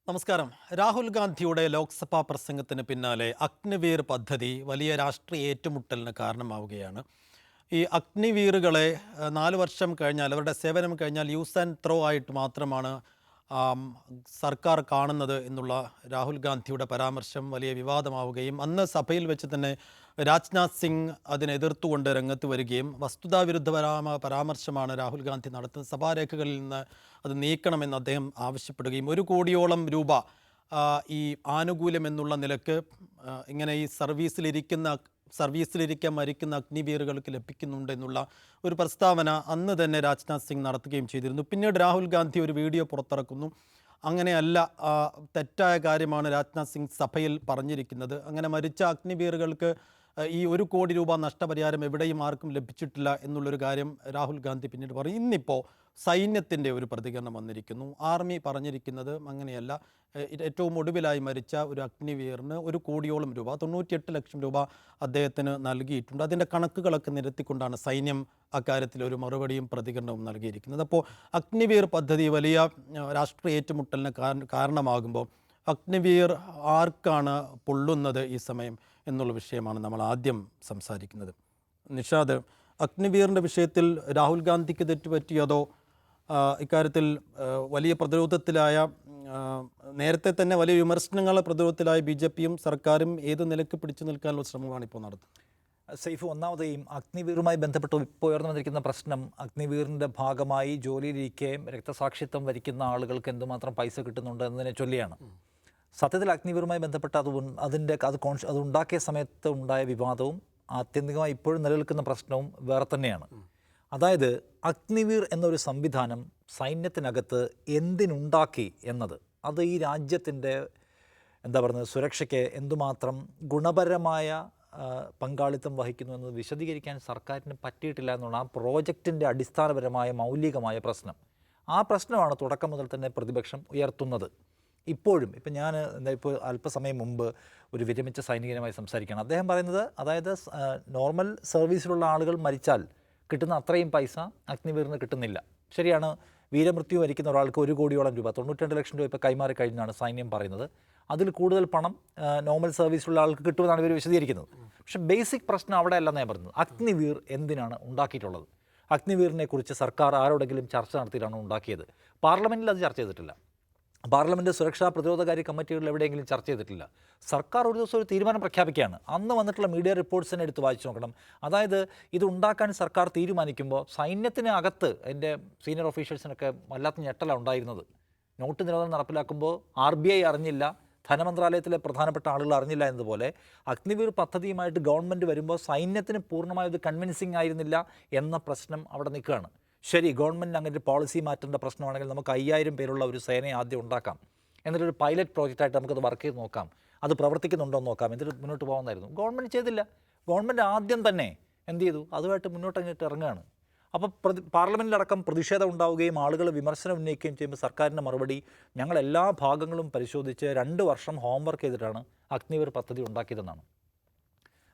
നമസ്കാരം. രാഹുൽ ഗാന്ധിയുടെ ലോക്സഭാ പ്രസംഗത്തിന് പിന്നാലെ അഗ്നിവീർ പദ്ധതി വലിയ രാഷ്ട്രീയ ഏറ്റുമുട്ടലിന് കാരണമാവുകയാണ്. ഈ അഗ്നിവീറുകളെ 4 വർഷം കഴിഞ്ഞാൽ, അവരുടെ സേവനം കഴിഞ്ഞാൽ യൂസ് ആൻഡ് ത്രോ ആയിട്ട് മാത്രമാണ് സർക്കാർ കാണുന്നത് എന്നുള്ള രാഹുൽ ഗാന്ധിയുടെ പരാമർശം വലിയ വിവാദമാവുകയും അന്ന് സഭയിൽ വെച്ച് തന്നെ രാജ്നാഥ് സിംഗ് അതിനെ എതിർത്തുകൊണ്ട് രംഗത്ത് വരികയും വസ്തുതാവിരുദ്ധ പരാമർശമാണ് രാഹുൽ ഗാന്ധി നടത്തുന്നത്, സഭാരേഖകളിൽ നിന്ന് അത് നീക്കണമെന്ന് അദ്ദേഹം ആവശ്യപ്പെടുകയും 1 കോടിയോളം രൂപ ഈ ആനുകൂല്യം എന്നുള്ള നിലക്ക് ഇങ്ങനെ ഈ സർവീസിലിരിക്കാൻ മരിക്കുന്ന അഗ്നിവീറുകൾക്ക് ലഭിക്കുന്നുണ്ട് എന്നുള്ള ഒരു പ്രസ്താവന അന്ന് തന്നെ രാജ്നാഥ് സിംഗ് നടത്തുകയും ചെയ്തിരുന്നു. പിന്നീട് രാഹുൽ ഗാന്ധി ഒരു വീഡിയോ പുറത്തിറക്കുന്നു. അങ്ങനെയല്ല, തെറ്റായ കാര്യമാണ് രാജ്നാഥ് സിംഗ് സഭയിൽ പറഞ്ഞിരിക്കുന്നത്. അങ്ങനെ മരിച്ച അഗ്നിവീറുകൾക്ക് ഈ 1 കോടി രൂപ നഷ്ടപരിഹാരം എവിടെയും ആർക്കും ലഭിച്ചിട്ടില്ല എന്നുള്ളൊരു കാര്യം രാഹുൽ ഗാന്ധി പിന്നീട് പറയും. ഇന്നിപ്പോൾ സൈന്യത്തിൻ്റെ ഒരു പ്രതികരണം വന്നിരിക്കുന്നു. ആർമി പറഞ്ഞിരിക്കുന്നത് അങ്ങനെയല്ല. ഏറ്റവും ഒടുവിലായി മരിച്ച ഒരു അഗ്നിവീറിന് 1 കോടിയോളം രൂപ, 98 ലക്ഷം രൂപ അദ്ദേഹത്തിന് നൽകിയിട്ടുണ്ട്. അതിൻ്റെ കണക്കുകളൊക്കെ നിരത്തിക്കൊണ്ടാണ് സൈന്യം അക്കാര്യത്തിൽ ഒരു മറുപടിയും പ്രതികരണവും നൽകിയിരിക്കുന്നത്. അപ്പോൾ അഗ്നിവീർ പദ്ധതി വലിയ രാഷ്ട്രീയ ഏറ്റുമുട്ടലിന് കാരണമാകുമ്പോൾ അഗ്നിവീർ ആർക്കാണ് പൊള്ളുന്നത് ഈ സമയം എന്നുള്ള വിഷയമാണ് നമ്മൾ ആദ്യം സംസാരിക്കുന്നത്. നിഷാദ്, അഗ്നിവീറിൻ്റെ വിഷയത്തിൽ രാഹുൽ ഗാന്ധിക്ക് തെറ്റുപറ്റിയതോ ഇക്കാര്യത്തിൽ വലിയ പ്രതിരോധത്തിലായ, നേരത്തെ തന്നെ വലിയ വിമർശനങ്ങൾ പ്രതിരോധത്തിലായ BJPയും സർക്കാരും ഏത് നിലയ്ക്ക് പിടിച്ചു നിൽക്കാനുള്ള ശ്രമമാണ് ഇപ്പോൾ നടത്തുന്നത്? സൈഫ്, ഒന്നാമതെയും അഗ്നിവീറുമായി ബന്ധപ്പെട്ട് ഇപ്പോൾ ഉയർന്നു വന്നിരിക്കുന്ന പ്രശ്നം, അഗ്നിവീറിൻ്റെ ഭാഗമായി ജോലിയിലിരിക്കുകയും രക്തസാക്ഷിത്വം വരിക്കുന്ന ആളുകൾക്ക് എന്തുമാത്രം പൈസ കിട്ടുന്നുണ്ട് എന്നതിനെ ചൊല്ലിയാണ്. സത്യത്തിൽ അഗ്നിവീറുമായി ബന്ധപ്പെട്ട് അത് ഉണ്ടാക്കിയ സമയത്ത് ഉണ്ടായ വിവാദവും ആത്യന്തികമായി ഇപ്പോഴും നിലനിൽക്കുന്ന പ്രശ്നവും വേറെ തന്നെയാണ്. അതായത് അഗ്നിവീർ എന്നൊരു സംവിധാനം സൈന്യത്തിനകത്ത് എന്തിനുണ്ടാക്കി എന്നത്, അത് ഈ രാജ്യത്തിൻ്റെ സുരക്ഷയ്ക്ക് എന്തുമാത്രം ഗുണപരമായ പങ്കാളിത്തം വഹിക്കുന്നു എന്നത് വിശദീകരിക്കാൻ സർക്കാരിന് പറ്റിയിട്ടില്ല എന്നുള്ള ആ പ്രോജക്റ്റിൻ്റെ അടിസ്ഥാനപരമായ മൗലികമായ പ്രശ്നം. ആ പ്രശ്നമാണ് തുടക്കം മുതൽ തന്നെ പ്രതിപക്ഷം ഉയർത്തുന്നത്. ഇപ്പോഴും ഞാൻ ഇപ്പോൾ അല്പസമയം മുമ്പ് ഒരു വിരമിച്ച സൈനികനുമായി സംസാരിക്കുകയാണ്. അദ്ദേഹം പറയുന്നത്, അതായത് നോർമൽ സർവീസിലുള്ള ആളുകൾ മരിച്ചാൽ കിട്ടുന്ന അത്രയും പൈസ അഗ്നിവീറിന് കിട്ടുന്നില്ല. ശരിയാണ്, വീരമൃത്യു വരിക്കുന്ന ഒരാൾക്ക് 1 കോടിയോളം രൂപ, 92 ലക്ഷം രൂപ ഇപ്പോൾ കൈമാറി കഴിഞ്ഞാണ് സൈന്യം പറയുന്നത്. അതിൽ കൂടുതൽ പണം നോർമൽ സർവീസിലുള്ള ആൾക്ക് കിട്ടുമെന്നാണ് ഇവർ വിശദീകരിക്കുന്നത്. പക്ഷേ ബേസിക് പ്രശ്നം അവിടെ അല്ലെന്ന് ഞാൻ പറയുന്നത്. അഗ്നിവീർ എന്തിനാണ് ഉണ്ടാക്കിയിട്ടുള്ളത്? അഗ്നിവീറിനെ കുറിച്ച് സർക്കാർ ആരോടെങ്കിലും ചർച്ച നടത്തിയിട്ടാണ് ഉണ്ടാക്കിയത്? പാർലമെൻറ്റിൽ അത് ചർച്ച ചെയ്തിട്ടില്ല. പാർലമെൻറ്റ് സുരക്ഷാ പ്രതിരോധകാര്യ കമ്മിറ്റികളിൽ എവിടെയെങ്കിലും ചർച്ച ചെയ്തിട്ടില്ല. സർക്കാർ ഒരു ദിവസം ഒരു തീരുമാനം പ്രഖ്യാപിക്കുകയാണ്. അന്ന് വന്നിട്ടുള്ള മീഡിയ റിപ്പോർട്ട്സിനെ എടുത്ത് വായിച്ചു നോക്കണം. അതായത് ഇത് ഉണ്ടാക്കാൻ സർക്കാർ തീരുമാനിക്കുമ്പോൾ സൈന്യത്തിന് അകത്ത് എൻ്റെ സീനിയർ ഓഫീഷ്യൽസിനൊക്കെ വല്ലാത്ത ഞെട്ടലാണ് ഉണ്ടായിരുന്നത്. നോട്ട് നിരോധനം നടപ്പിലാക്കുമ്പോൾ RBI അറിഞ്ഞില്ല, ധനമന്ത്രാലയത്തിലെ പ്രധാനപ്പെട്ട ആളുകൾ അറിഞ്ഞില്ല എന്നതുപോലെ അഗ്നിവീർ പദ്ധതിയുമായിട്ട് ഗവൺമെൻറ് വരുമ്പോൾ സൈന്യത്തിന് പൂർണ്ണമായത് കൺവിൻസിങ് ആയിരുന്നില്ല എന്ന പ്രശ്നം അവിടെ നിൽക്കുകയാണ്. ശരി, ഗവൺമെൻറ് അങ്ങനെ ഒരു പോളിസി മാറ്റേണ്ട പ്രശ്നമാണെങ്കിൽ നമുക്ക് 5000 പേരുള്ള ഒരു സേനയെ ആദ്യം ഉണ്ടാക്കാം, എന്നിട്ടൊരു പൈലറ്റ് പ്രോജക്റ്റായിട്ട് നമുക്കത് വർക്ക് ചെയ്ത് നോക്കാം, അത് പ്രവർത്തിക്കുന്നുണ്ടോ എന്ന് നോക്കാം, എന്നിട്ട് മുന്നോട്ട് പോകുന്നതായിരുന്നു. ഗവൺമെൻറ് ചെയ്തില്ല. ഗവൺമെൻറ് ആദ്യം തന്നെ എന്ത് ചെയ്തു? അതുമായിട്ട് മുന്നോട്ട് ഇറങ്ങുകയാണ്. അപ്പോൾ പാർലമെൻറ്റിലടക്കം പ്രതിഷേധം ഉണ്ടാവുകയും ആളുകൾ വിമർശനം ഉന്നയിക്കുകയും ചെയ്യുമ്പോൾ സർക്കാരിൻ്റെ മറുപടി, ഞങ്ങൾ എല്ലാ ഭാഗങ്ങളും പരിശോധിച്ച് 2 വർഷം ഹോംവർക്ക് ചെയ്തിട്ടാണ് അഗ്നിവീർ പദ്ധതി ഉണ്ടാക്കിയതെന്നാണ്.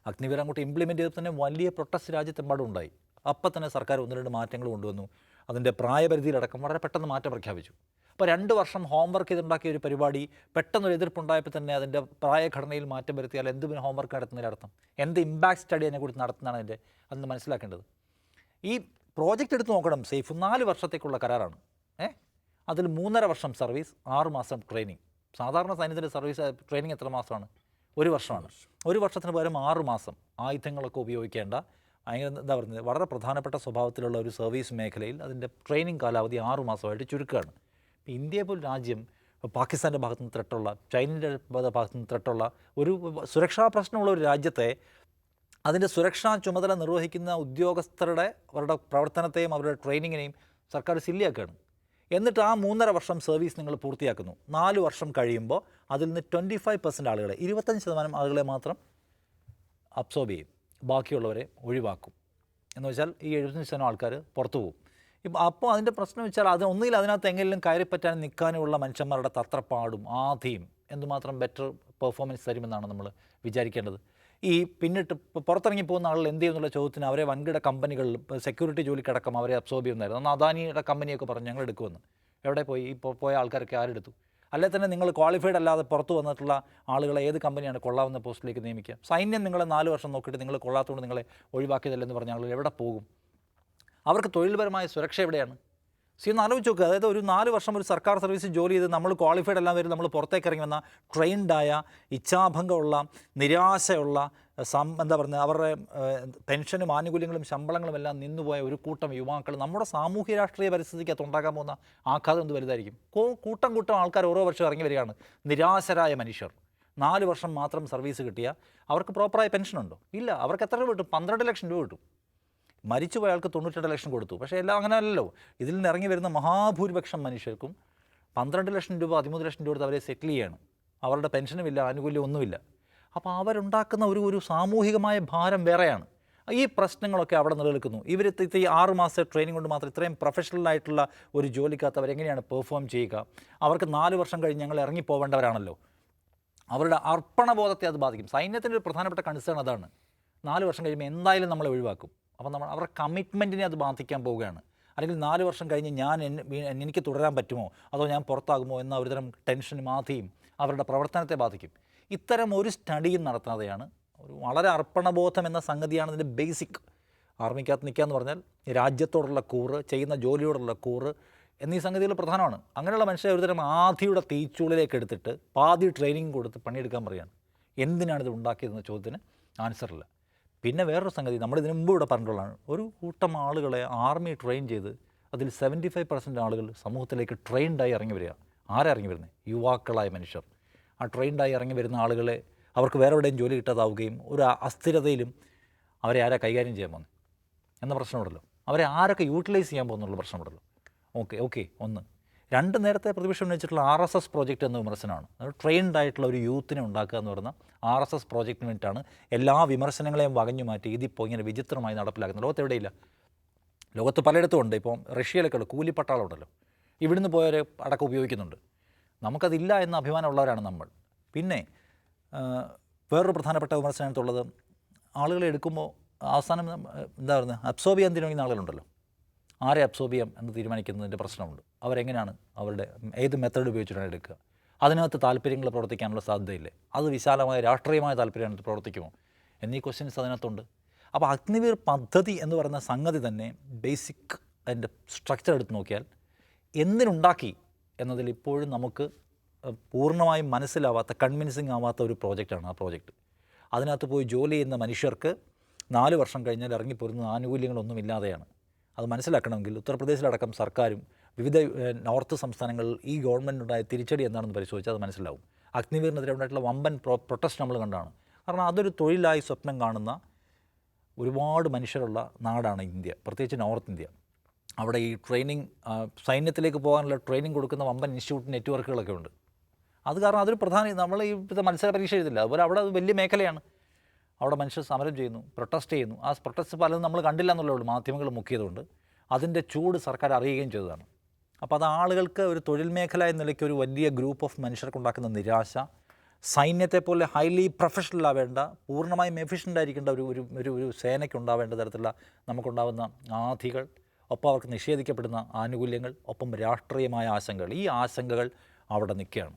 അഗ്നിവീർ അങ്ങോട്ട് ഇംപ്ലിമെൻറ്റ് ചെയ്തപ്പോൾ തന്നെ വലിയ പ്രൊട്ടസ്റ്റ് രാജ്യത്തെമ്പാടും ഉണ്ടായി. അപ്പം തന്നെ സർക്കാർ 1-2 മാറ്റങ്ങൾ കൊണ്ടുവന്നു. അതിൻ്റെ പ്രായപരിധിയിലടക്കം വളരെ പെട്ടെന്ന് മാറ്റം പ്രഖ്യാപിച്ചു. അപ്പോൾ 2 വർഷം ഹോംവർക്ക് ചെയ്തുണ്ടാക്കിയ ഒരു പരിപാടി പെട്ടെന്നൊരു എതിർപ്പുണ്ടായപ്പോൾ തന്നെ അതിൻ്റെ പ്രായഘടനയിൽ മാറ്റം വരുത്തിയാൽ എന്ത് പിന്നെ ഹോംവർക്ക് നടത്തുന്നതിലർത്ഥം? എന്ത് ഇമ്പാക്ട് സ്റ്റഡി അതിനെക്കുറിച്ച് നടത്തുന്നതാണ് അതെന്ന് മനസ്സിലാക്കേണ്ടത്. ഈ പ്രോജക്റ്റ് എടുത്ത് നോക്കണം. സേഫ് 4 വർഷത്തേക്കുള്ള കരാറാണ്. അതിൽ 3.5 വർഷം സർവീസ്, 6 മാസം ട്രെയിനിങ്. സാധാരണ സൈന്യത്തിൻ്റെ സർവീസ് ട്രെയിനിങ് എത്ര മാസമാണ്? 1 വർഷമാണ്. 1 വർഷത്തിന് പകരം 6 മാസം ആയുധങ്ങളൊക്കെ ഉപയോഗിക്കേണ്ട, അങ്ങനെ വളരെ പ്രധാനപ്പെട്ട സ്വഭാവത്തിലുള്ള ഒരു സർവീസ് മേഖലയിൽ അതിൻ്റെ ട്രെയിനിങ് കാലാവധി 6 മാസമായിട്ട് ചുരുക്കുകയാണ്. ഇപ്പോൾ ഇന്ത്യയെ പോലും രാജ്യം പാകിസ്ഥാൻ്റെ ഭാഗത്തുനിന്ന് ത്രെട്ടുള്ള, ചൈനയുടെ ഭാഗത്തുനിന്ന് ത്രെട്ടുള്ള ഒരു സുരക്ഷാ പ്രശ്നമുള്ള ഒരു രാജ്യത്തെ അതിൻ്റെ സുരക്ഷാ ചുമതല നിർവഹിക്കുന്ന ഉദ്യോഗസ്ഥരുടെ അവരുടെ പ്രവർത്തനത്തെയും അവരുടെ ട്രെയിനിങ്ങിനെയും സർക്കാർ സില്ലിയാക്കുകയാണ്. എന്നിട്ട് ആ 3.5 വർഷം സർവീസ് നിങ്ങൾ പൂർത്തിയാക്കുന്നു. 4 വർഷം കഴിയുമ്പോൾ അതിൽ നിന്ന് 25% ആളുകളെ, 25% ആളുകളെ മാത്രം അബ്സോർബ് ചെയ്യും, ബാക്കിയുള്ളവരെ ഒഴിവാക്കും. എന്ന് വെച്ചാൽ ഈ 75% ആൾക്കാർ പുറത്തു പോകും. അപ്പോൾ അതിൻ്റെ പ്രശ്നം വെച്ചാൽ അത് ഒന്നുകിൽ അതിനകത്ത് എങ്ങനെയും കയറിപ്പറ്റാൻ നിൽക്കാനുള്ള മനുഷ്യന്മാരുടെ തത്രപ്പാടും ആധിയും എന്തുമാത്രം ബെറ്റർ പെർഫോമൻസ് തരുമെന്നാണ് നമ്മൾ വിചാരിക്കേണ്ടത്. ഈ പിന്നിട്ട് പുറത്തിറങ്ങി പോകുന്ന ആളുകൾ എന്ത് ചെയ്യുന്നുള്ള ചോദ്യത്തിന് അവരെ വൻകിട കമ്പനികളിൽ ഇപ്പോൾ സെക്യൂരിറ്റി ജോലിക്കടക്കം അവരെ അബ്സോർബ് ചെയ്യുന്നതായിരുന്നു. അന്ന് അദാനിയുടെ കമ്പനിയൊക്കെ പറഞ്ഞു ഞങ്ങൾ എടുക്കുമെന്ന്. എവിടെ പോയി? ഇപ്പോൾ പോയ ആൾക്കാരൊക്കെ ആരെടുത്തു? അല്ലെ തന്നെ നിങ്ങൾ ക്വാളിഫൈഡ് അല്ലാതെ പുറത്ത് വന്നിട്ടുള്ള ആളുകളെ ഏത് കമ്പനിയാണ് കൊള്ളാവുന്ന പോസ്റ്റിലേക്ക് നിയമിക്കുക? സൈന്യം നിങ്ങളെ 4 വർഷം നോക്കിയിട്ട് നിങ്ങൾ കൊള്ളാത്തതുകൊണ്ട് നിങ്ങളെ ഒഴിവാക്കിയതല്ലെന്ന് പറഞ്ഞ ആളുകൾ എവിടെ പോകും? അവർക്ക് തൊഴിൽപരമായ സുരക്ഷ എവിടെയാണ്? ഒന്ന് ആലോചിച്ച് നോക്കുക. അതായത് ഒരു 4 വർഷം ഒരു സർക്കാർ സർവീസിൽ ജോലി ചെയ്ത് നമ്മൾ ക്വാളിഫൈഡ് എല്ലാം വരും, നമ്മൾ പുറത്തേക്ക് ഇറങ്ങി വന്ന ട്രെയിൻഡായ ഇച്ഛാഭംഗമുള്ള നിരാശയുള്ള എന്താ പറയുക അവരുടെ പെൻഷനും ആനുകൂല്യങ്ങളും ശമ്പളങ്ങളും എല്ലാം നിന്നുപോയ ഒരു കൂട്ടം യുവാക്കൾ നമ്മുടെ സാമൂഹ്യ രാഷ്ട്രീയ പരിസ്ഥിതിക്കകത്ത് ഉണ്ടാക്കാൻ പോകുന്ന ആഘാതം എന്ത് വലുതായിരിക്കും? കൂട്ടം ആൾക്കാർ ഓരോ വർഷം ഇറങ്ങി വരികയാണ്. നിരാശരായ മനുഷ്യർ 4 വർഷം മാത്രം സർവീസ് കിട്ടിയാൽ അവർക്ക് പ്രോപ്പറായ പെൻഷനുണ്ടോ? ഇല്ല. അവർക്ക് എത്ര രൂപ കിട്ടും? 12 ലക്ഷം രൂപ കിട്ടും. മരിച്ചുപോയ ആൾക്ക് 92 ലക്ഷം കൊടുത്തു. പക്ഷേ എല്ലാം അങ്ങനെ അല്ലല്ലോ. ഇതിൽ നിന്ന് ഇറങ്ങി വരുന്ന മഹാഭൂരിപക്ഷം മനുഷ്യർക്കും 12 ലക്ഷം രൂപ 13 ലക്ഷം രൂപ കൊടുത്ത് അവരെ സെറ്റിൽ ചെയ്യാണ്. അവരുടെ പെൻഷനുമില്ല, ആനുകൂല്യം ഒന്നുമില്ല. അപ്പോൾ അവരുണ്ടാക്കുന്ന ഒരു സാമൂഹികമായ ഭാരം വേറെയാണ്. ഈ പ്രശ്നങ്ങളൊക്കെ അവിടെ നിലനിൽക്കുന്നു. ഇവർ ഈ 6 മാസത്തെ ട്രെയിനിങ് കൊണ്ട് മാത്രം ഇത്രയും പ്രൊഫഷണലായിട്ടുള്ള ഒരു ജോലിക്കകത്ത് അവരെങ്ങനെയാണ് പെർഫോം ചെയ്യുക? അവർക്ക് 4 വർഷം കഴിഞ്ഞ് ഞങ്ങൾ ഇറങ്ങിപ്പോവേണ്ടവരാണല്ലോ. അവരുടെ അർപ്പണബോധത്തെ അത് ബാധിക്കും. സൈന്യത്തിൻ്റെ ഒരു പ്രധാനപ്പെട്ട കൺസേൺ അതാണ്. 4 വർഷം കഴിയുമ്പോൾ എന്തായാലും നമ്മളെ ഒഴിവാക്കും. അപ്പം അവരുടെ കമ്മിറ്റ്മെൻറ്റിനെ അത് ബാധിക്കാൻ പോവുകയാണ്. അല്ലെങ്കിൽ 4 വർഷം കഴിഞ്ഞ് എനിക്ക് തുടരാൻ പറ്റുമോ അതോ ഞാൻ പുറത്താകുമോ എന്ന ഒരുതരം ടെൻഷനും ആധിയും അവരുടെ പ്രവർത്തനത്തെ ബാധിക്കും. ഇത്തരം ഒരു സ്റ്റഡിയും നടത്താതെയാണ് ഒരു വളരെ അർപ്പണബോധം എന്ന സംഗതിയാണ് ഇതിൻ്റെ ബേസിക്. ആർമിക്കകത്ത് നിൽക്കുക എന്ന് പറഞ്ഞാൽ രാജ്യത്തോടുള്ള കൂറ്, ചെയ്യുന്ന ജോലിയോടുള്ള കൂറ് എന്നീ സംഗതികൾ പ്രധാനമാണ്. അങ്ങനെയുള്ള മനുഷ്യരെ ഒരുതരം ആധിയുടെ തീച്ചൂളിലേക്ക് എടുത്തിട്ട് പാതി ട്രെയിനിങ് കൊടുത്ത് പണിയെടുക്കാൻ പറയുകയാണ്. എന്തിനാണിത് ഉണ്ടാക്കിയതെന്ന ചോദ്യത്തിന് ആൻസറില്ല. പിന്നെ വേറൊരു സംഗതി നമ്മൾ ഇതിനു മുമ്പ് ഇവിടെ പറഞ്ഞിട്ടുള്ളതാണ്. ഒരു കൂട്ടം ആളുകളെ ആർമി ട്രെയിൻ ചെയ്ത് അതിൽ 75% ആളുകൾ സമൂഹത്തിലേക്ക് ട്രെയിൻഡായി ഇറങ്ങി വരിക. ആരാ ഇറങ്ങി വരുന്നത്? യുവാക്കളായ മനുഷ്യർ. ആ ട്രെയിൻഡായി ഇറങ്ങി വരുന്ന ആളുകളെ അവർക്ക് വേറെ എവിടെയും ജോലി കിട്ടാതാവുകയും ഒരു അസ്ഥിരതയിലും അവരെ ആരാ കൈകാര്യം ചെയ്യാൻ പോകുന്നത് എന്ന പ്രശ്നമുണ്ടല്ലോ. അവരെ ആരൊക്കെ യൂട്ടിലൈസ് ചെയ്യാൻ പോകുന്നുള്ള പ്രശ്നമുണ്ടല്ലോ. ഓക്കെ 1. 2 നേരത്തെ പ്രതിപക്ഷം ഉന്നയിച്ചിട്ടുള്ള RSS പ്രോജക്റ്റ് എന്ന വിമർശനമാണ്. അത് ട്രെയിൻഡ് ആയിട്ടുള്ള ഒരു യൂത്തിനെ ഉണ്ടാക്കുക എന്ന് പറയുന്ന RSS പ്രോജക്റ്റിന് വേണ്ടിയിട്ടാണ് എല്ലാ വിമർശനങ്ങളെയും വകഞ്ഞു മാറ്റി ഇതിപ്പോൾ ഇങ്ങനെ വിചിത്രമായി നടപ്പിലാക്കുന്നത്. ലോകത്ത് എവിടെയില്ല. ലോകത്ത് പലയിടത്തും ഉണ്ട്. ഇപ്പോൾ റഷ്യയിലൊക്കെ ഉള്ള കൂലിപ്പട്ടാളം ഉണ്ടല്ലോ, ഇവിടുന്ന് പോയവരെ അടക്കം ഉപയോഗിക്കുന്നുണ്ട്. നമുക്കതില്ല എന്ന അഭിമാനമുള്ളവരാണ് നമ്മൾ. പിന്നെ വേറൊരു പ്രധാനപ്പെട്ട വിമർശനത്തുള്ളത് ആളുകളെ എടുക്കുമ്പോൾ അവസാനം എന്താ പറയുന്നത് അബ്സോർബ് ചെയ്യാൻ തീരുമാനിക്കുന്ന ആളുകളുണ്ടല്ലോ. ആരെ അബ്സോർബ് ചെയ്യാം എന്ന് തീരുമാനിക്കുന്നതിൻ്റെ പ്രശ്നമുണ്ട്. അവരെങ്ങനെയാണ് അവരുടെ ഏത് മെത്തേഡ് ഉപയോഗിച്ചിട്ടാണ് എടുക്കുക? അതിനകത്ത് താല്പര്യങ്ങൾ പ്രവർത്തിക്കാനുള്ള സാധ്യതയില്ലേ? അത് വിശാലമായ രാഷ്ട്രീയമായ താല്പര്യമാണ് പ്രവർത്തിക്കുമോ എന്നീ ക്വസ്റ്റ്യൻസ് അതിനകത്തുണ്ട്. അപ്പോൾ അഗ്നിവീർ പദ്ധതി എന്ന് പറയുന്ന സംഗതി തന്നെ ബേസിക് അതിൻ്റെ സ്ട്രക്ചർ എടുത്ത് നോക്കിയാൽ എന്തിനുണ്ടാക്കി എന്നതിൽ ഇപ്പോഴും നമുക്ക് പൂർണ്ണമായും മനസ്സിലാവാത്ത കൺവിൻസിങ് ആവാത്ത ഒരു പ്രോജക്റ്റാണ് ആ പ്രോജക്റ്റ്. അതിനകത്ത് പോയി ജോലി ചെയ്യുന്ന മനുഷ്യർക്ക് 4 വർഷം കഴിഞ്ഞാൽ ഇറങ്ങിപ്പോരുന്ന ആനുകൂല്യങ്ങളൊന്നും ഇല്ലാതെയാണ്. അത് മനസ്സിലാക്കണമെങ്കിൽ ഉത്തർപ്രദേശിലടക്കം സർക്കാരും വിവിധ നോർത്ത് സംസ്ഥാനങ്ങളിൽ ഈ ഗവൺമെൻറ്റുണ്ടായ തിരിച്ചടി എന്താണെന്ന് പരിശോധിച്ചാൽ അത് മനസ്സിലാവും. അഗ്നിവീറിനെതിരെ ഉണ്ടായിട്ടുള്ള വമ്പൻ പ്രൊട്ടസ്റ്റ് നമ്മൾ കണ്ടാണ്. കാരണം അതൊരു തൊഴിലായി സ്വപ്നം കാണുന്ന ഒരുപാട് മനുഷ്യരുള്ള നാടാണ് ഇന്ത്യ, പ്രത്യേകിച്ച് നോർത്ത് ഇന്ത്യ. അവിടെ ഈ ട്രെയിനിങ് സൈന്യത്തിലേക്ക് പോകാനുള്ള ട്രെയിനിങ് കൊടുക്കുന്ന വമ്പൻ ഇൻസ്റ്റിറ്റ്യൂട്ട് നെറ്റ്വർക്കുകളൊക്കെ ഉണ്ട്. അത് കാരണം അതൊരു പ്രധാന നമ്മൾ ഈ മത്സര പരീക്ഷ എഴുതില്ല, അതുപോലെ അവിടെ അത് വലിയ മേഖലയാണ്. അവിടെ മനുഷ്യർ സമരം ചെയ്യുന്നു, പ്രൊട്ടസ്റ്റ് ചെയ്യുന്നു. ആ പ്രൊട്ടസ്റ്റ് പലതും നമ്മൾ കണ്ടില്ല എന്നുള്ളേ ഉള്ളൂ, മാധ്യമങ്ങൾ മുക്കിയതുകൊണ്ട്. അതിൻ്റെ ചൂട് സർക്കാർ അറിയുകയും ചെയ്തതാണ്. അപ്പോൾ അത് ആളുകൾക്ക് ഒരു തൊഴിൽ മേഖല എന്ന നിലയ്ക്ക് ഒരു വലിയ ഗ്രൂപ്പ് ഓഫ് മനുഷ്യർക്കുണ്ടാക്കുന്ന നിരാശ, സൈന്യത്തെ പോലെ ഹൈലി പ്രൊഫഷണൽ ആവേണ്ട പൂർണ്ണമായും എഫിഷ്യൻ്റ് ആയിരിക്കേണ്ട ഒരു സേനയ്ക്കുണ്ടാവേണ്ട തരത്തിലുള്ള നമുക്കുണ്ടാകുന്ന ആധികൾ, ഒപ്പം അവർക്ക് നിഷേധിക്കപ്പെടുന്ന ആനുകൂല്യങ്ങൾ, ഒപ്പം രാഷ്ട്രീയമായ ആശങ്കകൾ. ഈ ആശങ്കകൾ അവിടെ നിൽക്കുകയാണ്.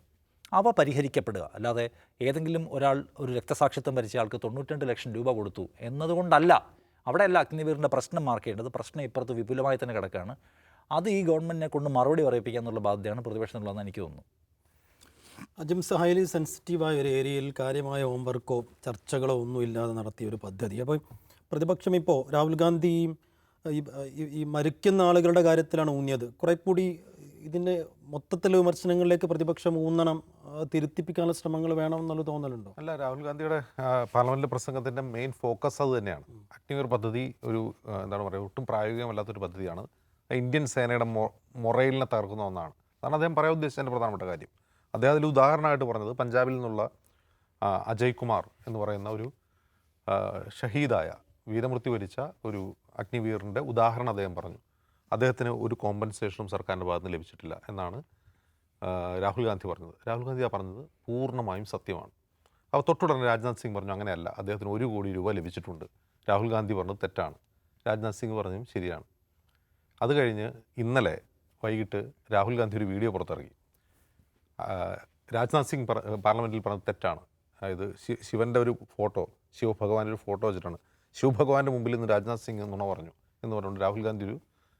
അവ പരിഹരിക്കപ്പെടുക, അല്ലാതെ ഏതെങ്കിലും ഒരാൾ ഒരു രക്തസാക്ഷിത്വം വരിച്ച ആൾക്ക് 92 ലക്ഷം രൂപ കൊടുത്തു എന്നതുകൊണ്ടല്ല. അവിടെയല്ല അഗ്നിവീറിൻ്റെ പ്രശ്നം മാർക്ക് ചെയ്യേണ്ടത്. പ്രശ്നം ഇപ്പുറത്ത് വിപുലമായി തന്നെ കിടക്കുകയാണ്. അത് ഈ ഗവൺമെൻറ്റിനെ കൊണ്ട് മറുപടി പറയിപ്പിക്കുക എന്നുള്ള ബാധ്യതയാണ് പ്രതിപക്ഷത്തിനുള്ളതെന്ന് എനിക്ക് തോന്നുന്നു. അജിംസ് ഹൈലി സെൻസിറ്റീവായ ഒരു ഏരിയയിൽ കാര്യമായ ഹോംവർക്കോ ചർച്ചകളോ ഒന്നും ഇല്ലാതെ നടത്തിയ ഒരു പദ്ധതി. അപ്പോൾ പ്രതിപക്ഷം ഇപ്പോൾ രാഹുൽ ഗാന്ധി ഈ മരിക്കുന്ന ആളുകളുടെ കാര്യത്തിലാണ് ഊന്നിയത്. കുറെ കൂടി ഇതിൻ്റെ മൊത്തത്തിൽ വിമർശനങ്ങളിലേക്ക് പ്രതിപക്ഷം ഊന്നണം, തിരുത്തിപ്പിക്കാനുള്ള ശ്രമങ്ങൾ വേണം എന്നുള്ള തോന്നലുണ്ടോ? അല്ല, രാഹുൽ ഗാന്ധിയുടെ പാർലമെൻറ്റ് പ്രസംഗത്തിൻ്റെ മെയിൻ ഫോക്കസ് അത് തന്നെയാണ്. അഗ്നിവീർ പദ്ധതി ഒരു എന്താണ് പറയുക ഒട്ടും പ്രായോഗികമല്ലാത്തൊരു പദ്ധതിയാണ്. ഇന്ത്യൻ സേനയുടെ മൊറയിലിനെ തകർക്കുന്ന ഒന്നാണ്. അതാണ് അദ്ദേഹം പറയാൻ ഉദ്ദേശിച്ചതിൻ്റെ പ്രധാനപ്പെട്ട കാര്യം. അദ്ദേഹം അതിൽ ഉദാഹരണമായിട്ട് പറഞ്ഞത് പഞ്ചാബിൽ നിന്നുള്ള അജയ് കുമാർ എന്ന് പറയുന്ന ഒരു ഷഹീദായ വീരമൃത്യു വരിച്ച ഒരു അഗ്നിവീറിൻ്റെ ഉദാഹരണം അദ്ദേഹം പറഞ്ഞു. അദ്ദേഹത്തിന് ഒരു കോമ്പൻസേഷനും സർക്കാരിൻ്റെ ഭാഗത്ത് നിന്ന് ലഭിച്ചിട്ടില്ല എന്നാണ് രാഹുൽ ഗാന്ധി പറഞ്ഞത്. രാഹുൽ ഗാന്ധി പറഞ്ഞത് പൂർണ്ണമായും സത്യമാണ്. അപ്പോൾ തൊട്ടുടനെ രാജ്നാഥ് സിംഗ് പറഞ്ഞു അങ്ങനെയല്ല, അദ്ദേഹത്തിന് 1 കോടി രൂപ ലഭിച്ചിട്ടുണ്ട്. രാഹുൽ ഗാന്ധി പറഞ്ഞത് തെറ്റാണ്. രാജ്നാഥ് സിംഗ് പറഞ്ഞതും ശരിയാണ്. അത് കഴിഞ്ഞ് ഇന്നലെ വൈകിട്ട് രാഹുൽ ഗാന്ധി ഒരു വീഡിയോ പുറത്തിറക്കി. രാജ്നാഥ് സിംഗ് പാർലമെൻറ്റിൽ പറഞ്ഞത് തെറ്റാണ്. അതായത് ശിവൻ്റെ ഒരു ഫോട്ടോ, ശിവഭഗവാൻ്റെ ഒരു ഫോട്ടോ വെച്ചിട്ടാണ് ശിവഭഗവാന്റെ മുമ്പിൽ നിന്ന് രാജ്നാഥ് സിംഗ് നുണ പറഞ്ഞു എന്ന് പറഞ്ഞുകൊണ്ട് രാഹുൽ ഗാന്ധി ഒരു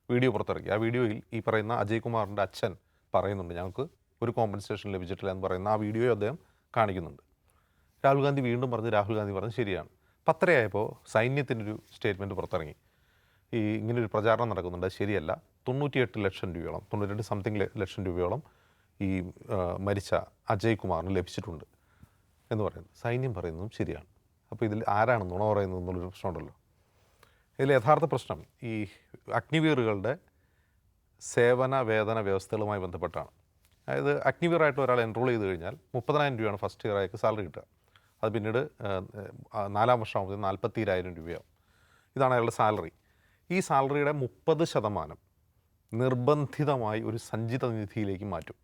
വീഡിയോ പുറത്തിറക്കി. ആ വീഡിയോയിൽ ഈ പറയുന്ന അജയ് കുമാറിൻ്റെ അച്ഛൻ പറയുന്നുണ്ട് ഞങ്ങൾക്ക് ഒരു കോമ്പൻസേഷൻ ലഭിച്ചിട്ടില്ല എന്ന് പറയുന്ന ആ വീഡിയോ അദ്ദേഹം കാണിക്കുന്നുണ്ട്. രാഹുൽ ഗാന്ധി വീണ്ടും പറഞ്ഞ് രാഹുൽ ഗാന്ധി പറഞ്ഞ് ശരിയാണ്. 10:30 സൈന്യത്തിൻ്റെ ഒരു സ്റ്റേറ്റ്മെൻറ്റ് പുറത്തിറങ്ങി. ഇങ്ങനൊരു പ്രചാരണം നടക്കുന്നുണ്ട്, ശരിയല്ല, 98 ലക്ഷം രൂപയോളം, 98 സംതിങ് ലക്ഷം രൂപയോളം ഈ മരിച്ച അജയ് കുമാറിന് ലഭിച്ചിട്ടുണ്ട് എന്ന് പറയുന്നത്. സൈന്യം പറയുന്നതും ശരിയാണ്. അപ്പോൾ ഇതിൽ ആരാണ് നുണ പറയുന്നത് എന്നുള്ളൊരു പ്രശ്നമുണ്ടല്ലോ. ഇതിൽ യഥാർത്ഥ പ്രശ്നം ഈ അഗ്നിവീറുകളുടെ സേവന വേതന വ്യവസ്ഥകളുമായി ബന്ധപ്പെട്ടാണ്. അതായത് അഗ്നിവീറായിട്ട് ഒരാൾ എൻറോൾ ചെയ്ത് കഴിഞ്ഞാൽ 30,000 രൂപയാണ് ഫസ്റ്റ് ഇയർ അയാൾക്ക് സാലറി കിട്ടുക. അത് പിന്നീട് 4-ാം വർഷമാകുമ്പോൾ 42,000 രൂപയാവും. ഇതാണ് അയാളുടെ സാലറി. ഈ സാലറിയുടെ 30% നിർബന്ധിതമായി ഒരു സഞ്ചിത നിധിയിലേക്ക് മാറ്റും.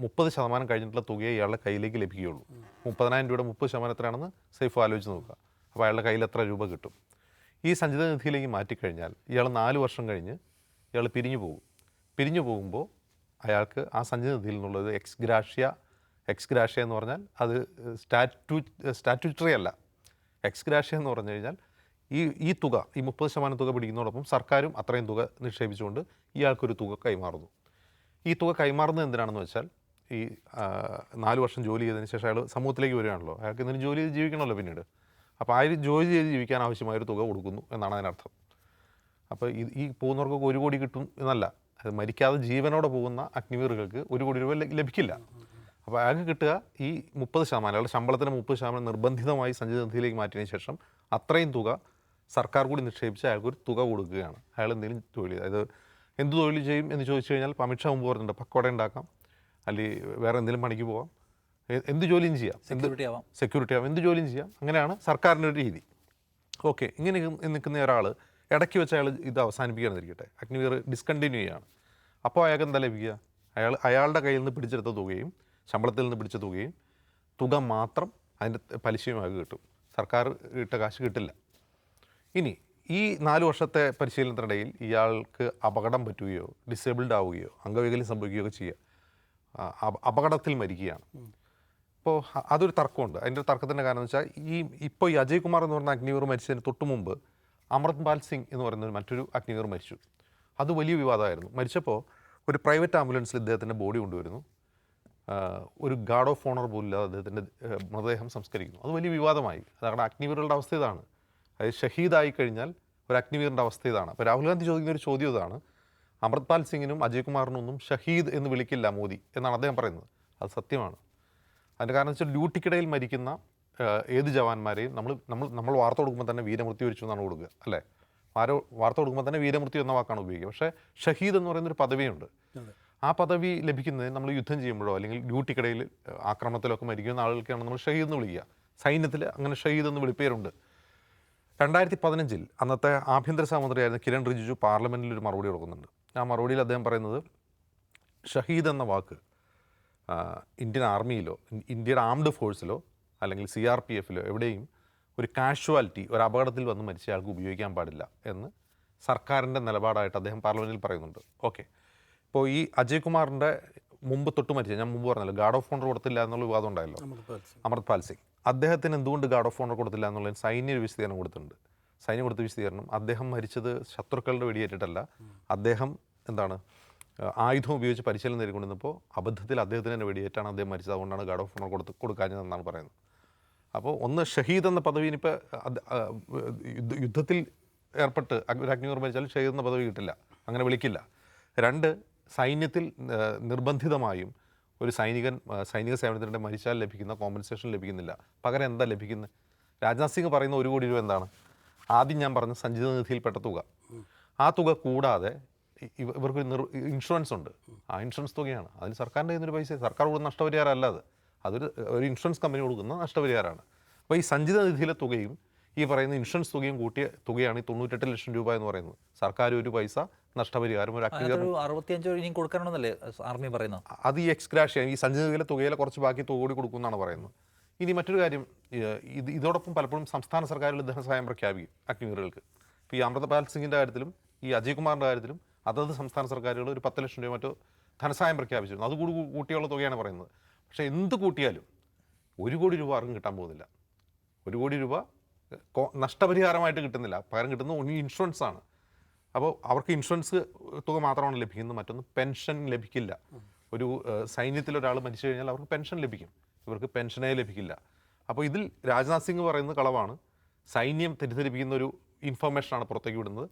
30% കഴിഞ്ഞിട്ടുള്ള തുകയെ ഇയാളുടെ കയ്യിലേക്ക് ലഭിക്കുകയുള്ളൂ. 30,000 രൂപയുടെ 30% എത്രയാണെന്ന് സേഫ് ആലോചിച്ച് നോക്കുക. അപ്പോൾ അയാളുടെ കയ്യിൽ എത്ര രൂപ കിട്ടും? ഈ സഞ്ചിത നിധിയിലേക്ക് മാറ്റിക്കഴിഞ്ഞാൽ ഇയാൾ 4 വർഷം കഴിഞ്ഞ് ഇയാൾ പിരിഞ്ഞു പോകും. പിരിഞ്ഞു പോകുമ്പോൾ അയാൾക്ക് ആ സഞ്ചിത നിധിയിൽ നിന്നുള്ളത് എക്സ്ഗ്രാഷ്യ എന്ന് പറഞ്ഞാൽ അത് സ്റ്റാറ്റ്യൂട്ടറി അല്ല. എക്സ്ഗ്രാഷ്യ എന്ന് പറഞ്ഞു കഴിഞ്ഞാൽ ഈ തുക, ഈ 30% തുക പിടിക്കുന്നതോടൊപ്പം സർക്കാരും അത്രയും തുക നിക്ഷേപിച്ചുകൊണ്ട് ഇയാൾക്കൊരു തുക കൈമാറുന്നു. ഈ തുക കൈമാറുന്നത് എന്തിനാണെന്ന് വെച്ചാൽ ഈ 4 വർഷം ജോലി ചെയ്തതിന് ശേഷം അയാൾ സമൂഹത്തിലേക്ക് വരികയാണല്ലോ, അയാൾക്ക് എന്തെങ്കിലും ജോലി ചെയ്ത് ജീവിക്കണമല്ലോ പിന്നീട്. അപ്പോൾ ആ ജോലി ചെയ്ത് ജീവിക്കാൻ ആവശ്യമായൊരു തുക കൊടുക്കുന്നു എന്നാണ് അതിനർത്ഥം. അപ്പോൾ ഈ പോകുന്നവർക്കൊക്കെ 1 കോടി കിട്ടും എന്നല്ല, അത് മരിക്കാതെ ജീവനോടെ പോകുന്ന അഗ്നിവീറുകൾക്ക് 1 കോടി രൂപ ലഭിക്കില്ല. അപ്പോൾ അയാൾക്ക് കിട്ടുക ഈ 30%, അയാളുടെ ശമ്പളത്തിന് 30% നിർബന്ധിതമായി സഞ്ചിത നിധിയിലേക്ക് മാറ്റിയതിന് ശേഷം അത്രയും തുക സർക്കാർ കൂടി നിക്ഷേപിച്ച് അയാൾക്കൊരു തുക കൊടുക്കുകയാണ്. അയാൾ എന്തെങ്കിലും തൊഴിൽ, അതായത് എന്ത് തൊഴിൽ ചെയ്യും എന്ന് ചോദിച്ചു കഴിഞ്ഞാൽ അമിത്ഷാ മുമ്പ് പറഞ്ഞിട്ടുണ്ട്, പക്കോട ഉണ്ടാക്കാം, അല്ലെങ്കിൽ വേറെ എന്തെങ്കിലും പണിക്ക് പോകാം, എന്ത് ജോലിയും ചെയ്യാം, സെക്യൂരിറ്റി ആവാം, എന്ത് ജോലിയും ചെയ്യാം. അങ്ങനെയാണ് സർക്കാരിൻ്റെ ഒരു രീതി. ഓക്കെ, ഇങ്ങനെ നിൽക്കുന്ന ഒരാൾ ഇടയ്ക്ക് വെച്ച് അയാൾ ഇത് അവസാനിപ്പിക്കുകയാണെന്നിരിക്കട്ടെ, അഗ്നിവീർ ഡിസ്കണ്ടിന്യൂ ചെയ്യുകയാണ്. അപ്പോൾ അയാൾക്ക് എന്താ ലഭിക്കുക? അയാളുടെ കയ്യിൽ നിന്ന് പിടിച്ചെടുത്ത തുകയും ശമ്പളത്തിൽ നിന്ന് പിടിച്ച തുക മാത്രം അതിൻ്റെ പലിശയും അയാൾക്ക് കിട്ടും. സർക്കാർ ഇട്ട കാശ് കിട്ടില്ല. ഇനി ഈ 4 വർഷത്തെ പരിശീലനത്തിനിടയിൽ ഇയാൾക്ക് അപകടം പറ്റുകയോ ഡിസേബിൾഡ് ആവുകയോ അംഗവൈകല്യം സംഭവിക്കുകയോ ഒക്കെ ചെയ്യുക, അപകടത്തിൽ മരിക്കുകയാണ്. ഇപ്പോൾ അതൊരു തർക്കമുണ്ട്. അതിൻ്റെ ഒരു തർക്കത്തിൻ്റെ കാരണം എന്ന് വെച്ചാൽ ഇപ്പോൾ ഈ അജയ് കുമാർ എന്ന് പറഞ്ഞ അഗ്നിവീർ മരിച്ചതിന് തൊട്ട് മുമ്പ് അമൃത്പാൽ സിംഗ് എന്ന് പറയുന്ന മറ്റൊരു അഗ്നിവീർ മരിച്ചു. അത് വലിയ വിവാദമായിരുന്നു. മരിച്ചപ്പോൾ ഒരു പ്രൈവറ്റ് ആംബുലൻസിൽ ഇദ്ദേഹത്തിൻ്റെ ബോഡി കൊണ്ടുവരുന്നു, ഒരു ഗാർഡ് ഓഫ് ഓണർ പോലില്ലാതെ അദ്ദേഹത്തിൻ്റെ മൃതദേഹം സംസ്കരിക്കുന്നു. അത് വലിയ വിവാദമായി. അതാണ് അഗ്നിവീറുകളുടെ അവസ്ഥ ഇതാണ്. അതായത് ഷഹീദായി കഴിഞ്ഞാൽ ഒരു അഗ്നിവീറിൻ്റെ അവസ്ഥ ഇതാണ്. അപ്പോൾ രാഹുൽ ഗാന്ധി ചോദിക്കുന്ന ഒരു ചോദ്യം ഇതാണ്, അമൃത്പാൽ സിംഗിനും അജയ് കുമാറിനൊന്നും ഷഹീദ് എന്ന് വിളിക്കില്ല മോദി എന്നാണ് അദ്ദേഹം പറയുന്നത്. അത് സത്യമാണ്. അതിൻ്റെ കാരണം വെച്ചാൽ ഡ്യൂട്ടിക്കിടയിൽ മരിക്കുന്ന ഏത് ജവാന്മാരെയും നമ്മൾ വാർത്ത കൊടുക്കുമ്പോൾ തന്നെ വീരമൃത്യു വരിച്ചു എന്നാണ് കൊടുക്കുക, അല്ലേ? വാർത്ത കൊടുക്കുമ്പോൾ തന്നെ വീരമൃത്യു എന്ന വാക്കാണ് ഉപയോഗിക്കുക. പക്ഷേ ഷഹീദ് എന്ന് പറയുന്നൊരു പദവിയുണ്ട്. ആ പദവി ലഭിക്കുന്നത് നമ്മൾ യുദ്ധം ചെയ്യുമ്പോഴോ അല്ലെങ്കിൽ ഡ്യൂട്ടിക്കിടയിൽ ആക്രമണത്തിലൊക്കെ മരിക്കുന്ന ആളുകൾക്കാണ് നമ്മൾ ഷഹീദ് എന്ന് വിളിക്കുക. സൈന്യത്തിൽ അങ്ങനെ ഷഹീദ് എന്ന് വിളിപ്പേരുണ്ട്. 2015 അന്നത്തെ ആഭ്യന്തര സഹമന്ത്രിയായിരുന്ന കിരൺ റിജിജു പാർലമെൻറ്റിൽ ഒരു മറുപടി കൊടുക്കുന്നുണ്ട്. ആ മറുപടിയിൽ അദ്ദേഹം പറയുന്നത് ഷഹീദ് എന്ന വാക്ക് ഇന്ത്യൻ ആർമിയിലോ ഇന്ത്യയുടെ ആംഡ് ഫോഴ്സിലോ അല്ലെങ്കിൽ CRPFലോ എവിടെയും ഒരു കാഷ്വാലിറ്റി, ഒരു അപകടത്തിൽ വന്ന് മരിച്ച ആൾക്ക് ഉപയോഗിക്കാൻ പാടില്ല എന്ന് സർക്കാരിൻ്റെ നിലപാടായിട്ട് അദ്ദേഹം പാർലമെൻറ്റിൽ പറയുന്നുണ്ട്. ഓക്കെ, ഇപ്പോൾ ഈ അജയ് കുമാറിൻ്റെ മുമ്പ് തൊട്ട് മരിച്ച, ഞാൻ മുമ്പ് പറഞ്ഞല്ലോ, ഗാർഡ് ഓഫ് ഓണർ കൊടുത്തില്ല എന്നുള്ള വിവാദം ഉണ്ടായല്ലോ, അമൃത്പാൽ സിംഗ്. അദ്ദേഹത്തിന് എന്തുകൊണ്ട് ഗാർഡ് ഓഫ് ഓണർ കൊടുത്തില്ല എന്നുള്ളതിന് സൈന്യ ഒരു വിശദീകരണം കൊടുത്തിട്ടുണ്ട്. സൈന്യം കൊടുത്ത വിശദീകരണം, അദ്ദേഹം മരിച്ചത് ശത്രുക്കളുടെ വെടിയേറ്റിട്ടല്ല, അദ്ദേഹം ആയുധം ഉപയോഗിച്ച് പരിശീലനം നേടിക്കൊണ്ടിരുന്നപ്പോൾ അബദ്ധത്തിൽ അദ്ദേഹത്തിന് തന്നെ വെടിയേറ്റാണ് അദ്ദേഹം മരിച്ചത്, അതുകൊണ്ടാണ് ഗാർഡ് ഓഫ് ഓണർ കൊടുക്കാഞ്ഞതെന്നാണ് പറയുന്നത്. അപ്പോൾ ഒന്ന്, ഷഹീദ് എന്ന പദവി ഇനിയിപ്പോൾ യുദ്ധത്തിൽ ഏർപ്പെട്ട് ഒരു അഗ്നിവീർ മരിച്ചാൽ ഷഹീദ് എന്ന പദവി കിട്ടില്ല, അങ്ങനെ വിളിക്കില്ല. 2, സൈന്യത്തിൽ നിർബന്ധിതമായും ഒരു സൈനിക സേവനത്തിനിടെ മരിച്ചാൽ ലഭിക്കുന്ന കോമ്പൻസേഷൻ ലഭിക്കുന്നില്ല. പകരം എന്താ ലഭിക്കുന്നത്? രാജ്നാഥ് സിംഗ് പറയുന്ന 1 കോടി രൂപ എന്താണ്? ആദ്യം ഞാൻ പറഞ്ഞ സഞ്ചിത നിധിയിൽപ്പെട്ട തുക. ആ തുക കൂടാതെ ഇവർക്കൊരു ഇൻഷുറൻസ് ഉണ്ട്. ആ ഇൻഷുറൻസ് തുകയാണ്. അതിന് സർക്കാരിൻ്റെ കയ്യിൽ നിന്നൊരു പൈസ, സർക്കാർ കൊടുക്കുന്ന നഷ്ടപരിഹാരം അല്ല, അതൊരു ഇൻഷുറൻസ് കമ്പനി കൊടുക്കുന്ന നഷ്ടപരിഹാരമാണ്. അപ്പോൾ ഈ സഞ്ചിത നിധിയിലെ തുകയും ഈ പറയുന്ന ഇൻഷുറൻസ് തുകയും കൂട്ടിയ തുകയാണ് ഈ 98 ലക്ഷം രൂപ എന്ന് പറയുന്നത്. സർക്കാർ ഒരു പൈസ നഷ്ടപരിഹാരം ഒരു അഗ്നിവീർ 65 കൊടുക്കണമെന്നല്ലേ ആർമി പറയുന്നത്? അത് ഈ എക്സ്ഗ്രാഷ്യ, ഈ സഞ്ചിത നിധിയിലെ തുകയിലെ കുറച്ച് ബാക്കി തുക കൂടി കൊടുക്കുമെന്നാണ് പറയുന്നത്. ഇനി മറ്റൊരു കാര്യം, ഇതോടൊപ്പം പലപ്പോഴും സംസ്ഥാന സർക്കാരുകൾ ധനസഹായം പ്രഖ്യാപിക്കും അഗ്നിവീറുകൾക്ക്. ഇപ്പോൾ ഈ അമൃതപാൽ സിംഗിൻ്റെ കാര്യത്തിലും ഈ അജയ് കുമാറിൻ്റെ കാര്യത്തിലും അതത് സംസ്ഥാന സർക്കാരുകൾ ഒരു 10 ലക്ഷം രൂപ മറ്റോ ധനസഹായം പ്രഖ്യാപിച്ചിരുന്നു. അതുകൂടി കൂട്ടിയുള്ള തുകയാണ് പറയുന്നത്. പക്ഷേ എന്ത് കൂട്ടിയാലും 1 കോടി രൂപ ആർക്കും കിട്ടാൻ പോകുന്നില്ല. 1 കോടി രൂപ നഷ്ടപരിഹാരമായിട്ട് കിട്ടുന്നില്ല, പകരം കിട്ടുന്നത് ഒന്നി ഇൻഷുറൻസ് ആണ്. അപ്പോൾ അവർക്ക് ഇൻഷുറൻസ് തുക മാത്രമാണ് ലഭിക്കുന്നത്, മറ്റൊന്ന് പെൻഷൻ ലഭിക്കില്ല. ഒരു സൈന്യത്തിലൊരാൾ മരിച്ചു കഴിഞ്ഞാൽ അവർക്ക് പെൻഷൻ ലഭിക്കും, ഇവർക്ക് പെൻഷനേ ലഭിക്കില്ല. അപ്പോൾ ഇതിൽ രാജ്നാഥ് സിംഗ് പറയുന്നത് കളവാണ്, സൈന്യം തെറ്റിദ്ധരിപ്പിക്കുന്ന ഒരു ഇൻഫർമേഷനാണ് പുറത്തേക്ക് വിടുന്നത്.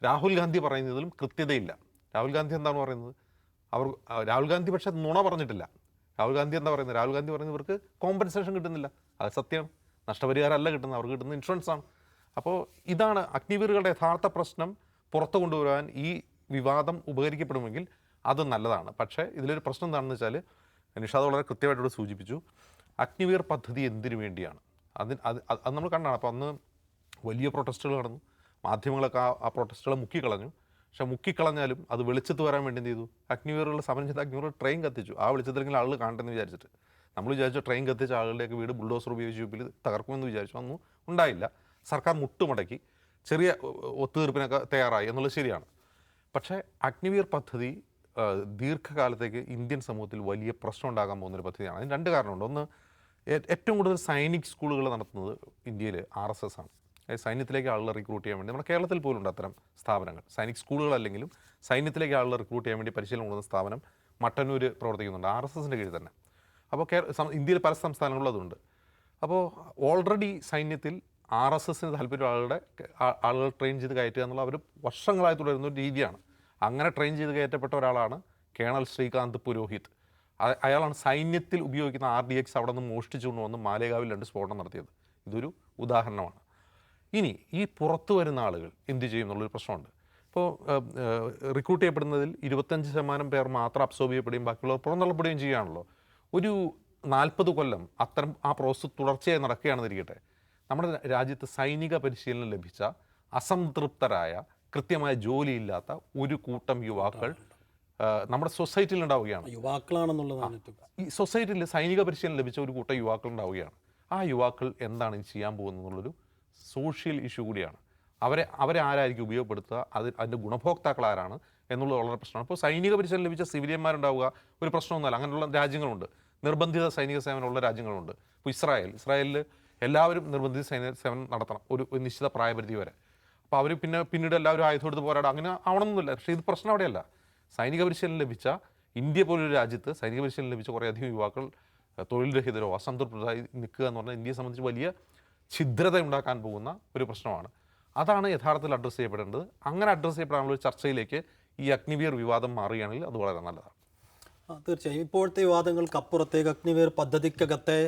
രാഹുൽ ഗാന്ധി പറയുന്നതിലും കൃത്യതയില്ല. രാഹുൽ ഗാന്ധി എന്താണ് പറയുന്നത്? രാഹുൽ ഗാന്ധി പക്ഷേ നുണ പറഞ്ഞിട്ടില്ല. രാഹുൽ ഗാന്ധി എന്താ പറയുന്നത്? രാഹുൽ ഗാന്ധി പറയുന്നത് ഇവർക്ക് കോമ്പൻസേഷൻ കിട്ടുന്നില്ല, അത് സത്യമാണ്. നഷ്ടപരിഹാരം അല്ല കിട്ടുന്നത്, അവർക്ക് കിട്ടുന്ന ഇൻഷുറൻസ് ആണ്. അപ്പോൾ ഇതാണ് അഗ്നിവീറുകളുടെ യഥാർത്ഥ പ്രശ്നം പുറത്തു കൊണ്ടുവരാൻ ഈ വിവാദം ഉപകരിക്കപ്പെടുമെങ്കിൽ അത് നല്ലതാണ്. പക്ഷേ ഇതിലൊരു പ്രശ്നം എന്താണെന്ന് വെച്ചാൽ, നിഷാദ് വളരെ കൃത്യമായിട്ടോട് സൂചിപ്പിച്ചു, അഗ്നിവീർ പദ്ധതി എന്തിനു വേണ്ടിയാണ്? അത് നമ്മൾ കണ്ടാണ്. അപ്പോൾ അന്ന് വലിയ പ്രൊട്ടസ്റ്റുകൾ നടന്നു, മാധ്യമങ്ങളൊക്കെ ആ പ്രൊട്ടസ്റ്റുകളെ മുക്കിക്കളഞ്ഞു. പക്ഷേ മുക്കിക്കളഞ്ഞാലും അത് വെളിച്ചത്ത് വരാൻ വേണ്ടി എന്ത് ചെയ്തു? അഗ്നിവീറുകൾ സമരം ചെയ്ത അഗ്നിവീറുകൾ ട്രെയിൻ കത്തിച്ചു. ആ വെളിച്ചത്തിലെങ്കിലും ആളുകൾ കാണട്ടെന്ന് വിചാരിച്ചിട്ട്. നമ്മൾ വിചാരിച്ചു ട്രെയിൻ കത്തിച്ച ആളുകളുടെയൊക്കെ വീട് ബുൾഡോസർ ഉപയോഗിച്ച് യൂപ്പിൽ തകർക്കുമെന്ന് വിചാരിച്ചു. ഒന്നും ഉണ്ടായില്ല. സർക്കാർ മുട്ടുമടക്കി ചെറിയ ഒത്തുതീർപ്പിനൊക്കെ തയ്യാറായി എന്നുള്ളത് ശരിയാണ്. പക്ഷേ അഗ്നിവീർ പദ്ധതി ദീർഘകാലത്തേക്ക് ഇന്ത്യൻ സമൂഹത്തിൽ വലിയ പ്രശ്നം ഉണ്ടാകാൻ പോകുന്നൊരു പദ്ധതിയാണ്. അതിന് 2 കാരണമുണ്ട്. ഒന്ന്, ഏറ്റവും കൂടുതൽ സൈനിക് സ്കൂളുകൾ നടത്തുന്നത് ഇന്ത്യയിൽ RSS ആണ്. സൈന്യത്തിലേക്ക് ആളുകളെ റിക്രൂട്ട് ചെയ്യാൻ വേണ്ടി നമ്മുടെ കേരളത്തിൽ പോലും ഉണ്ട് അത്തരം സ്ഥാപനങ്ങൾ. സൈനിക് സ്കൂളുകളല്ലെങ്കിലും സൈന്യത്തിലേക്ക് ആളുകളെ റിക്രൂട്ട് ചെയ്യാൻ വേണ്ടി പരിശീലനം കൊടുക്കുന്ന സ്ഥാപനം മട്ടന്നൂർ പ്രവർത്തിക്കുന്നുണ്ട്, RSSൻ്റെ കീഴിൽ തന്നെ. അപ്പോൾ ഇന്ത്യയിൽ പല സംസ്ഥാനങ്ങളിലും അതുണ്ട്. അപ്പോൾ ഓൾറെഡി സൈന്യത്തിൽ RSSന് താല്പര്യം ആളുകൾ ട്രെയിൻ ചെയ്ത് കയറ്റുക എന്നുള്ള അവർ വർഷങ്ങളായി തുടരുന്ന ഒരു രീതിയാണ്. അങ്ങനെ ട്രെയിൻ ചെയ്ത് കയറ്റപ്പെട്ട ഒരാളാണ് കേണൽ ശ്രീകാന്ത് പുരോഹിത്. അയാളാണ് സൈന്യത്തിൽ ഉപയോഗിക്കുന്ന RDX അവിടെ നിന്ന് മോഷ്ടിച്ചുകൊണ്ട് വന്ന് മാലേഗാവിൽ 2 സ്ഫോടനം നടത്തിയത്. ഇതൊരു ഉദാഹരണമാണ്. ഇനി ഈ പുറത്തു വരുന്ന ആളുകൾ എന്ത് ചെയ്യും എന്നുള്ളൊരു പ്രശ്നമുണ്ട്. ഇപ്പോൾ റിക്രൂട്ട് ചെയ്യപ്പെടുന്നതിൽ 25% പേർ മാത്രം അബ്സോർബ് ചെയ്യപ്പെടുകയും ബാക്കിയുള്ളവർ പുറന്തള്ളപ്പെടുകയും ചെയ്യുകയാണല്ലോ. ഒരു 40 കൊല്ലം അത്തരം ആ പ്രോസസ്സ് തുടർച്ചയായി നടക്കുകയാണെന്നിരിക്കട്ടെ, നമ്മുടെ രാജ്യത്ത് സൈനിക പരിശീലനം ലഭിച്ച അസംതൃപ്തരായ കൃത്യമായ ജോലിയില്ലാത്ത ഒരു കൂട്ടം യുവാക്കൾ നമ്മുടെ സൊസൈറ്റിയിൽ ഉണ്ടാവുകയാണ്. യുവാക്കളാണെന്നുള്ളതാണ് ഈ സൊസൈറ്റിയിൽ സൈനിക പരിശീലനം ലഭിച്ച ഒരു കൂട്ടം യുവാക്കൾ ഉണ്ടാവുകയാണ്. ആ യുവാക്കൾ എന്താണ് ചെയ്യാൻ പോകുന്നത് എന്നുള്ളൊരു സോഷ്യൽ ഇഷ്യൂ കൂടിയാണ്. അവരെ ആരായിരിക്കും ഉപയോഗപ്പെടുത്തുക, അതിൻ്റെ ഗുണഭോക്താക്കൾ ആരാണ് എന്നുള്ളത് വളരെ പ്രശ്നമാണ്. ഇപ്പോൾ സൈനിക പരിശീലനം ലഭിച്ച സിവിലിയന്മാരുണ്ടാവുക ഒരു പ്രശ്നമൊന്നുമല്ല. അങ്ങനെയുള്ള രാജ്യങ്ങളുണ്ട്, നിർബന്ധിത സൈനിക സേവനമുള്ള രാജ്യങ്ങളുണ്ട്. ഇപ്പോൾ ഇസ്രായേലിൽ എല്ലാവരും നിർബന്ധിത സൈനിക സേവനം നടത്തണം ഒരു നിശ്ചിത പ്രായപരിധി വരെ. അപ്പോൾ അവർ പിന്നീട് എല്ലാവരും ആയുധം എടുത്ത് പോരാടും, അങ്ങനെ ആവണമെന്നില്ല. പക്ഷേ ഇത് പ്രശ്നം അവിടെയല്ല. സൈനിക പരിശീലനം ലഭിച്ച ഇന്ത്യ പോലൊരു രാജ്യത്ത് സൈനിക പരിശീലനം ലഭിച്ച കുറേയധികം യുവാക്കൾ തൊഴിൽ രഹിതരോ അസംതൃപ്തരായി നിൽക്കുക എന്ന് പറഞ്ഞാൽ ഇന്ത്യയെ സംബന്ധിച്ച് വലിയ ഛിദ്രത ഉണ്ടാക്കാൻ പോകുന്ന ഒരു പ്രശ്നമാണ്. അതാണ് യഥാർത്ഥത്തിൽ അഡ്രസ്സ് ചെയ്യപ്പെടേണ്ടത്. അങ്ങനെ അഡ്രസ്സ് ചെയ്യപ്പെടാനുള്ള ഒരു ചർച്ചയിലേക്ക് ഈ അഗ്നിവീർ വിവാദം മാറുകയാണെങ്കിൽ അത് വളരെ നല്ലതാണ്. തീർച്ചയായും ഇപ്പോഴത്തെ വിവാദങ്ങൾക്ക് അപ്പുറത്തേക്ക് അഗ്നിവീർ പദ്ധതിക്കകത്തെ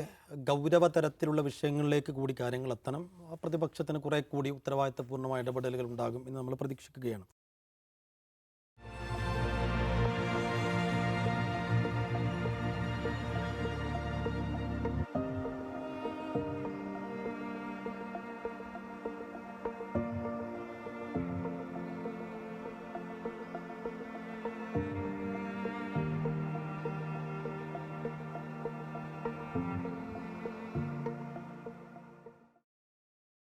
ഗൗരവതരത്തിലുള്ള വിഷയങ്ങളിലേക്ക് കൂടി കാര്യങ്ങൾ എത്തണം. പ്രതിപക്ഷത്തിന് കുറെ കൂടി ഉത്തരവാദിത്തപൂർണ്ണമായ ഇടപെടലുകൾ ഉണ്ടാകും എന്ന് നമ്മൾ പ്രതീക്ഷിക്കുകയാണ്.